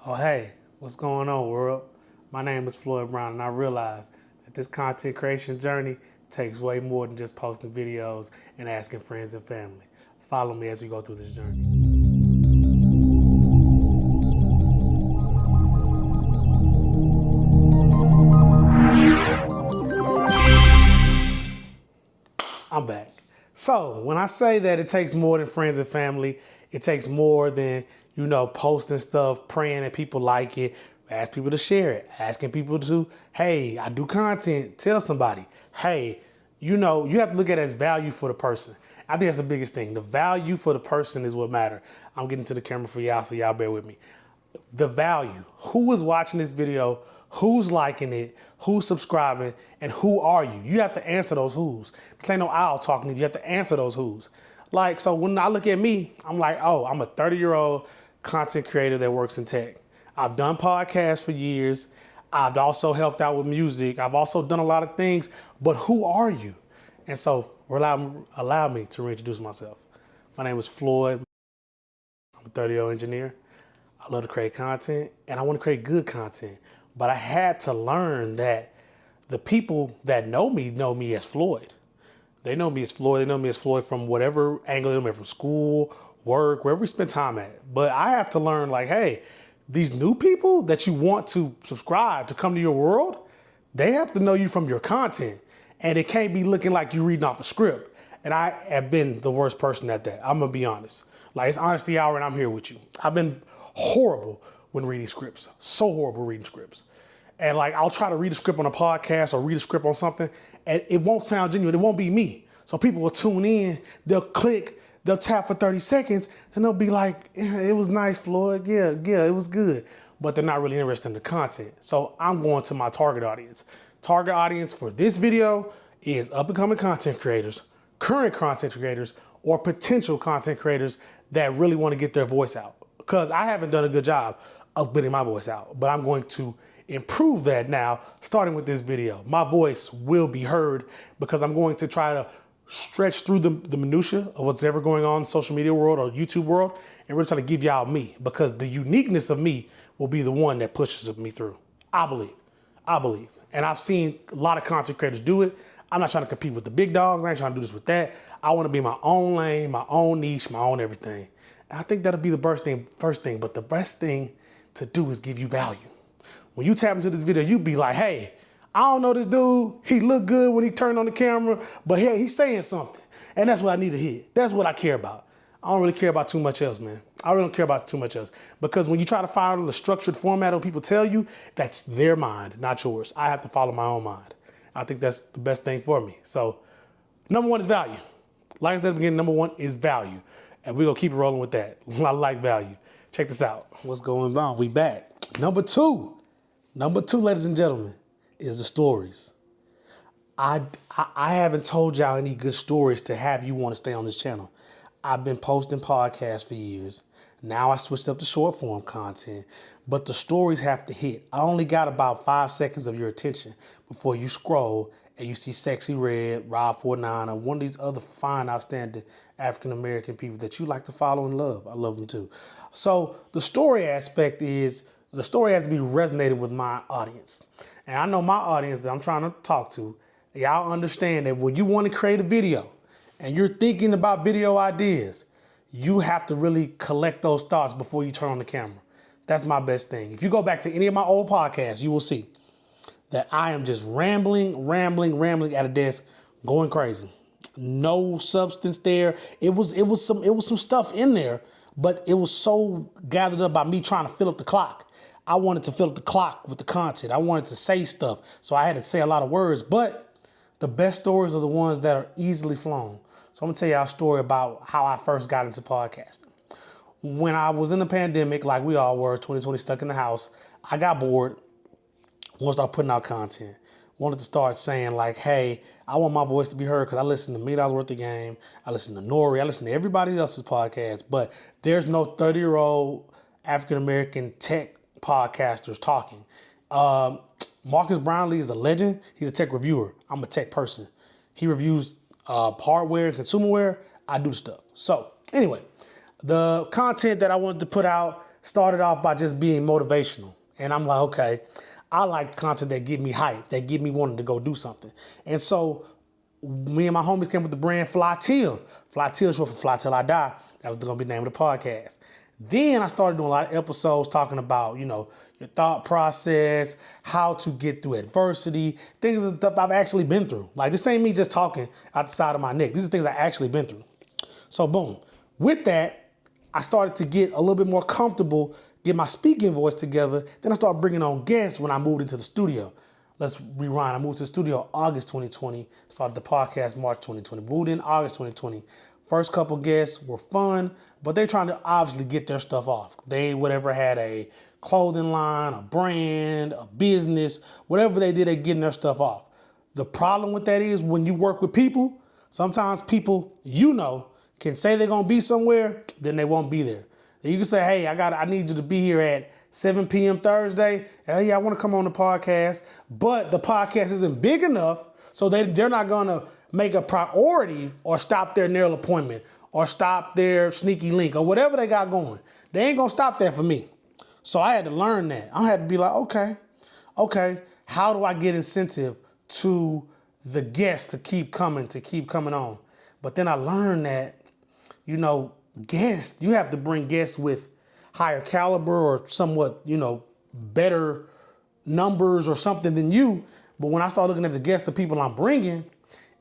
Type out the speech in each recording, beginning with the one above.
Oh, hey, what's going on, world? My name is Floyd Brown, and I realize that this content creation journey takes way more than just posting videos and asking friends and family. Follow me as we go through this journey. I'm back. So when I say that it takes more than friends and family, it takes more than, posting stuff, praying that people like it, ask people to share it, asking people to, hey, I do content, tell somebody, hey, you have to look at it as value for the person. I think that's the biggest thing. The value for the person is what matters. I'm getting to the camera for y'all, so y'all bear with me. The value, who is watching this video, who's liking it, who's subscribing, and who are you? You have to answer those who's. This ain't no owl talking to you. You have to answer those who's. Like, so when I look at me, I'm like, oh, I'm a 30-year-old content creator that works in tech. I've done podcasts for years. I've also helped out with music. I've also done a lot of things, but who are you? And so allow me to reintroduce myself. My name is Floyd. I'm a 30-year-old engineer. I love to create content, and I want to create good content. But I had to learn that the people that know me as Floyd. They know me as Floyd. They know me as Floyd from whatever angle they know me from, school, work, wherever we spend time at. But I have to learn, like, hey, these new people that you want to subscribe to come to your world, they have to know you from your content. And it can't be looking like you're reading off a script. And I have been the worst person at that. I'm gonna be honest. Like, it's honesty hour and I'm here with you. I've been horrible when reading scripts. So horrible reading scripts. And like, I'll try to read a script on a podcast or read a script on something, and it won't sound genuine. It won't be me. So people will tune in, they'll click, they'll tap for 30 seconds, and they'll be like, yeah, it was nice, Floyd. Yeah, it was good. But they're not really interested in the content. So I'm going to my target audience. Target audience for this video is up-and-coming content creators, current content creators, or potential content creators that really want to get their voice out. Because I haven't done a good job of getting my voice out, but I'm going to improve that now, starting with this video. My voice will be heard because I'm going to try to stretch through the minutia of what's ever going on in the social media world or YouTube world and really try to give y'all me, because the uniqueness of me will be the one that pushes me through. I believe. And I've seen a lot of content creators do it. I'm not trying to compete with the big dogs. I ain't trying to do this with that. I want to be my own lane, my own niche, my own everything. And I think that'll be the first thing, but the best thing to do is give you value. When you tap into this video, you be like, hey, I don't know this dude. He looked good when he turned on the camera, but hey, he's saying something. And that's what I need to hear. That's what I care about. I don't really care about too much else, man. I really don't care about too much else. Because when you try to follow the structured format of people tell you, that's their mind, not yours. I have to follow my own mind. I think that's the best thing for me. So number one is value. Like I said at the beginning, number one is value. And we're gonna keep it rolling with that. I like value. Check this out. What's going on? We back. Number two, ladies and gentlemen, is the stories. I haven't told y'all any good stories to have you want to stay on this channel. I've been posting podcasts for years. Now I switched up to short form content, but the stories have to hit. I only got about 5 seconds of your attention before you scroll and you see Sexy Red, Rob 49, or one of these other fine, outstanding African-American people that you like to follow and love. I love them too. So the story aspect is, the story has to be resonated with my audience. And I know my audience that I'm trying to talk to, y'all understand that when you want to create a video and you're thinking about video ideas, you have to really collect those thoughts before you turn on the camera. That's my best thing. If you go back to any of my old podcasts, you will see that I am just rambling at a desk, going crazy. No substance there. It was some stuff in there, but it was so gathered up by me trying to fill up the clock. I wanted to fill up the clock with the content. I wanted to say stuff, so I had to say a lot of words, but the best stories are the ones that are easily flown. So I'm gonna tell you a story about how I first got into podcasting. When I was in the pandemic, like we all were, 2020 stuck in the house, I got bored, wanted to start putting out content. Wanted to start saying like, hey, I want my voice to be heard because I listen to $1 Million Worth of Game, I listen to Nori, I listen to everybody else's podcast, but there's no 30-year-old African-American tech podcasters talking. Marcus Brownlee is a legend. He's a tech reviewer. I'm a tech person. He reviews hardware and consumerware. I do stuff. So anyway, the content that I wanted to put out, started off by just being motivational. And I'm like, okay, I like content that give me hype, that give me wanting to go do something. And so me and my homies came with the brand Fly Till. Fly Till, short for Fly Till I Die. That was going to be the name of the podcast. Then I started doing a lot of episodes talking about, your thought process, how to get through adversity, things and stuff I've actually been through. Like, this ain't me just talking out the side of my neck. These are things I actually been through. So boom. With that, I started to get a little bit more comfortable, get my speaking voice together. Then I started bringing on guests when I moved into the studio. Let's rewind. I moved to the studio August 2020, started the podcast March 2020, moved in August 2020. First couple guests were fun, but they're trying to obviously get their stuff off. They whatever had a clothing line, a brand, a business, whatever they did, they getting their stuff off. The problem with that is when you work with people, sometimes people, can say they're gonna be somewhere, then they won't be there. You can say, hey, I need you to be here at 7 p.m. Thursday. Hey, I want to come on the podcast, but the podcast isn't big enough, so they're not gonna make a priority or stop their nail appointment or stop their sneaky link or whatever they got going. They ain't gonna stop that for me. So I had to learn that. I had to be like, okay, how do I get incentive to the guests to keep coming on? But then I learned that, guests, you have to bring guests with higher caliber or somewhat, better numbers or something than you. But when I start looking at the guests, the people I'm bringing,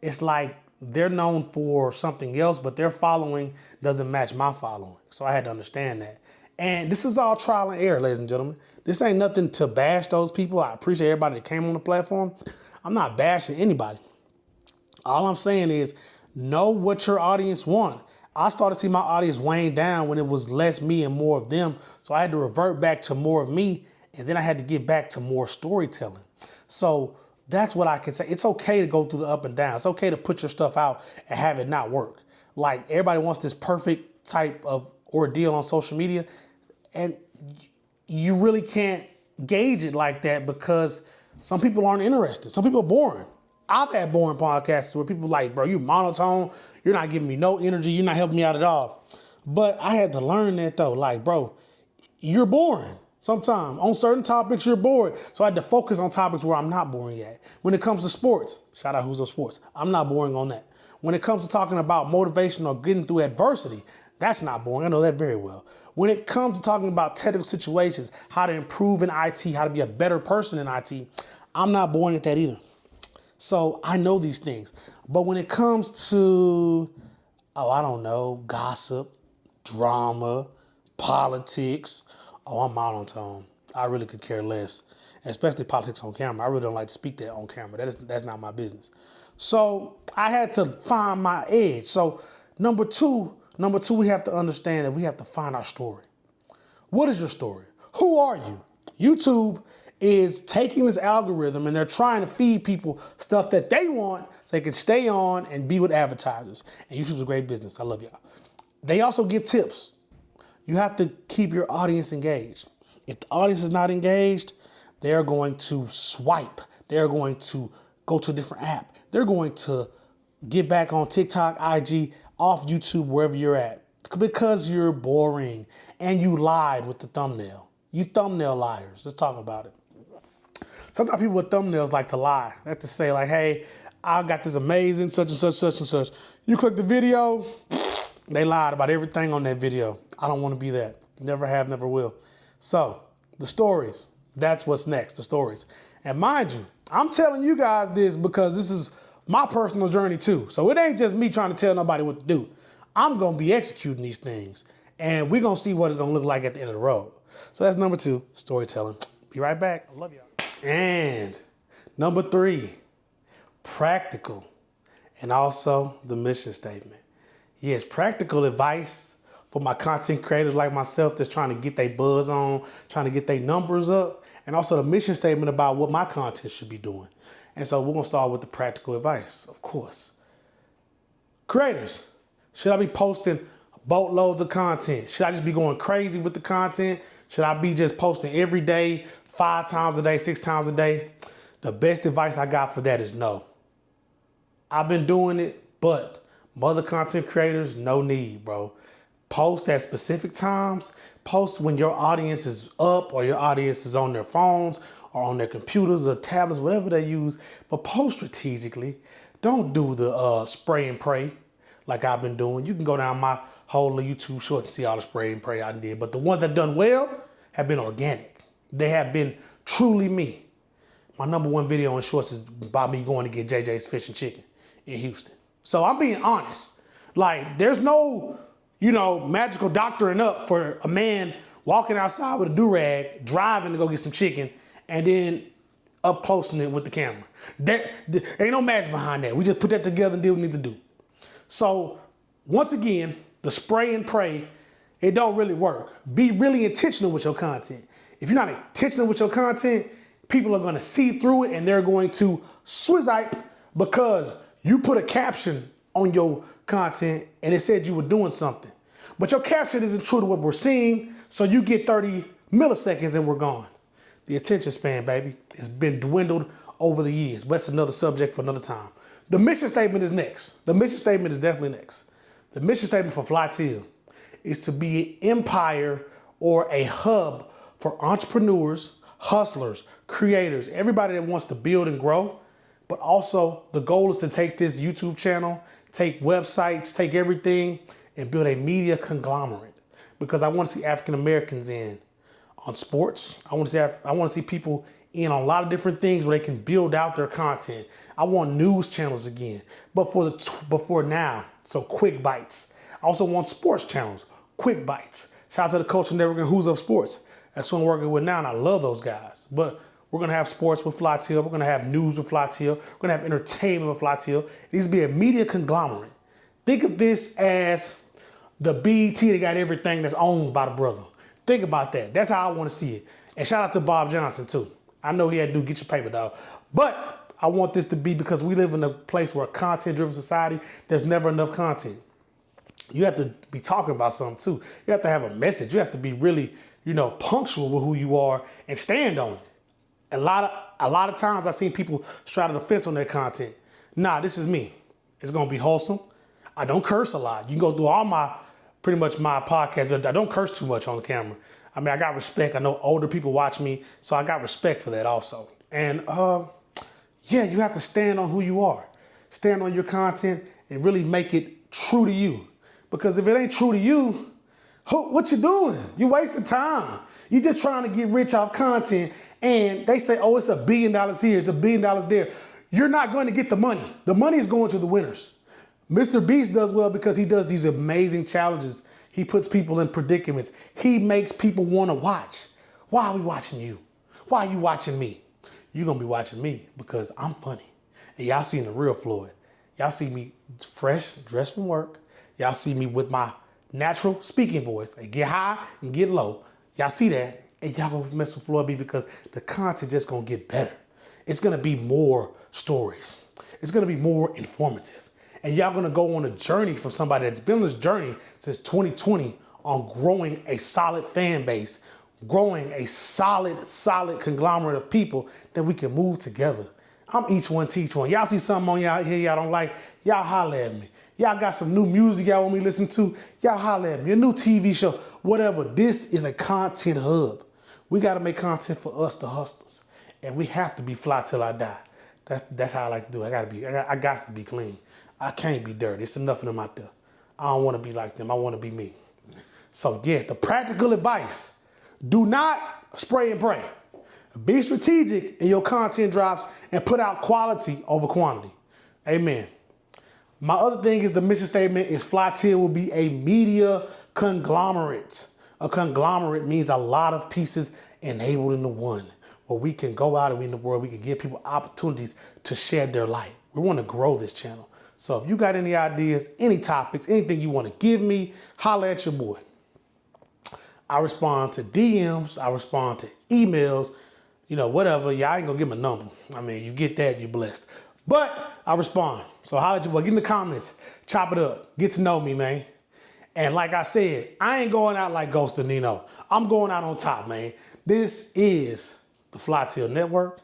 it's like they're known for something else, but their following doesn't match my following. So I had to understand that. And this is all trial and error, ladies and gentlemen. This ain't nothing to bash those people. I appreciate everybody that came on the platform. I'm not bashing anybody. All I'm saying is know what your audience want. I started to see my audience wane down when it was less me and more of them. So I had to revert back to more of me, and then I had to get back to more storytelling. So that's what I can say. It's okay to go through the up and down. It's okay to put your stuff out and have it not work. Like, everybody wants this perfect type of ordeal on social media, and you really can't gauge it like that because some people aren't interested. Some people are boring. I've had boring podcasts where people are like, bro, you monotone. You're not giving me no energy. You're not helping me out at all. But I had to learn that though. Like, bro, you're boring. Sometimes on certain topics, you're bored. So I had to focus on topics where I'm not boring at. When it comes to sports, shout out Who's Up Sports, I'm not boring on that. When it comes to talking about motivation or getting through adversity, that's not boring. I know that very well. When it comes to talking about technical situations, how to improve in IT, how to be a better person in IT, I'm not boring at that either. So I know these things. But when it comes to, I don't know, gossip, drama, politics, I'm monotone. I really could care less, especially politics on camera. I really don't like to speak that on camera. That's not my business. So I had to find my edge. So number two, we have to understand that we have to find our story. What is your story? Who are you? YouTube is taking this algorithm and they're trying to feed people stuff that they want so they can stay on and be with advertisers. And YouTube's a great business. I love y'all. They also give tips. You have to keep your audience engaged. If the audience is not engaged, they're going to swipe. They're going to go to a different app. They're going to get back on TikTok, IG, off YouTube, wherever you're at, because you're boring and you lied with the thumbnail. You thumbnail liars. Let's talk about it. Sometimes people with thumbnails like to lie. They have to say like, hey, I got this amazing such and such, such and such. You click the video, they lied about everything on that video. I don't want to be that. Never have, never will. So the stories, that's what's next, the stories. And mind you, I'm telling you guys this because this is my personal journey too. So it ain't just me trying to tell nobody what to do. I'm going to be executing these things and we're going to see what it's going to look like at the end of the road. So that's number 2, storytelling. Be right back. I love y'all. And number 3, practical, and also the mission statement. Yes, practical advice for my content creators like myself that's trying to get their buzz on, trying to get their numbers up, and also the mission statement about what my content should be doing. And so we're going to start with the practical advice, of course. Creators, should I be posting boatloads of content? Should I just be going crazy with the content? Should I be just posting every day, 5 times a day, 6 times a day? The best advice I got for that is no. I've been doing it, but other content creators, no need, bro. Post at specific times, Post when your audience is up or your audience is on their phones or on their computers or tablets, whatever they use. But post strategically. Don't do the spray and pray like I've been doing. You can go down my whole YouTube short to see all the spray and pray I did. But the ones that done well have been organic. They have been truly me. My #1 video on shorts is about me going to get JJ's Fish and Chicken in Houston. So I'm being honest. Like, there's no, magical doctoring up for a man walking outside with a do-rag, driving to go get some chicken, and then up closing it with the camera. There ain't no magic behind that. We just put that together and do what we need to do. So once again, the spray and pray, it don't really work. Be really intentional with your content. If you're not intentional with your content, people are gonna see through it and they're going to swizzipe because you put a caption on your content and it said you were doing something. But your caption isn't true to what we're seeing, so you get 30 milliseconds and we're gone. The attention span, baby, has been dwindled over the years. But that's another subject for another time. The mission statement is next. The mission statement is definitely next. The mission statement for Flotilla is to be an empire or a hub for entrepreneurs, hustlers, creators, everybody that wants to build and grow. But also the goal is to take this YouTube channel, take websites, take everything and build a media conglomerate. Because I want to see African Americans in on sports. I want to see people in on a lot of different things where they can build out their content. I want news channels again, but for now, so quick bites. I also want sports channels, quick bites. Shout out to the Culture Network and Who's Up Sports. That's who I'm working with now, and I love those guys. But we're gonna have sports with Flotilla. We're gonna have news with Flotilla. We're gonna have entertainment with Flotilla. It needs to be a media conglomerate. Think of this as the BET that got everything that's owned by the brother. Think about that. That's how I want to see it. And shout out to Bob Johnson too. I know he had to get your paper, dog. But I want this to be, because we live in a place where a content-driven society, there's never enough content. You have to be talking about something too. You have to have a message. You have to be really, punctual with who you are and stand on it. A lot of times I've seen people straddle the fence on their content. Nah, this is me. It's gonna be wholesome. I don't curse a lot. You can go through pretty much my podcast, but I don't curse too much on the camera. I mean, I got respect. I know older people watch me, so I got respect for that also. And you have to stand on who you are. Stand on your content and really make it true to you. Because if it ain't true to you, what you doing? You wasting time. You're just trying to get rich off content, and they say, oh, it's $1 billion here, it's $1 billion there. You're not going to get the money. The money is going to the winners. Mr. Beast does well because he does these amazing challenges. He puts people in predicaments. He makes people want to watch. Why are we watching you? Why are you watching me? You're going to be watching me because I'm funny. And y'all seen the real Floyd. Y'all see me fresh, dressed from work. Y'all see me with my natural speaking voice. I get high and get low. Y'all see that. And y'all gonna mess with Floyd B because the content just gonna get better. It's gonna be more stories. It's gonna be more informative. And y'all gonna go on a journey from somebody that's been on this journey since 2020 on growing a solid fan base, growing a solid conglomerate of people that we can move together. I'm each one teach one. Y'all see something on y'all here y'all don't like, y'all holler at me. Y'all got some new music y'all want me to listen to, y'all holler at me. A new TV show, whatever. This is a content hub. We gotta make content for us, the hustlers. And we have to be fly till I die. That's how I like to do it. I got to be clean. I can't be dirty. It's enough of them out there. I don't wanna be like them. I wanna be me. So yes, the practical advice, do not spray and pray. Be strategic in your content drops and put out quality over quantity. Amen. My other thing is the mission statement is Flotilla will be a media conglomerate. A conglomerate means a lot of pieces enabled into one, where we can go out and in the world, we can give people opportunities to share their light. We want to grow this channel. So if you got any ideas, any topics, anything you want to give me, holler at your boy. I respond to DMs, I respond to emails, whatever. Y'all ain't gonna give my number. I mean, you get that, you're blessed. But I respond. So holler at your boy, get in the comments, chop it up, get to know me, man. And like I said, I ain't going out like Ghost and Nino. I'm going out on top, man. This is the Flotilla Network.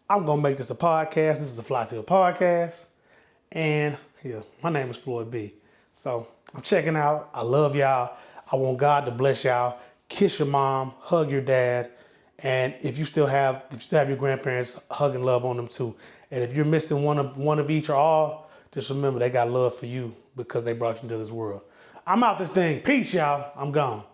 I'm gonna make this a podcast. This is the Flotilla Podcast. And yeah, my name is Floyd B. So I'm checking out. I love y'all. I want God to bless y'all. kiss your mom, hug your dad, and if you still have your grandparents, hug and love on them too. And if you're missing one of each or all, just remember they got love for you because they brought you into this world. I'm out this thing. Peace, y'all. I'm gone.